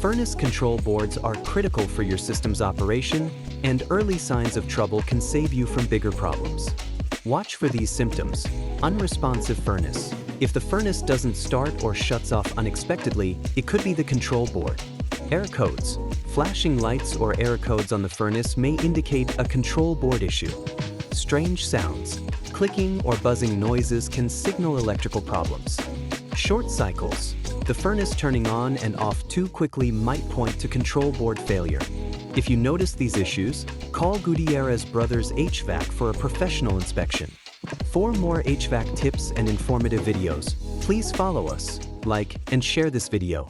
Furnace control boards are critical for your system's operation, and early signs of trouble can save you from bigger problems. Watch for these symptoms. Unresponsive furnace. If the furnace doesn't start or shuts off unexpectedly, it could be the control board. Error codes. Flashing lights or error codes on the furnace may indicate a control board issue. Strange sounds. Clicking or buzzing noises can signal electrical problems. Short cycles. The furnace turning on and off too quickly might point to control board failure. If you notice these issues, call Gutierrez Brothers HVAC for a professional inspection. For more HVAC tips and informative videos, please follow us, like, and share this video.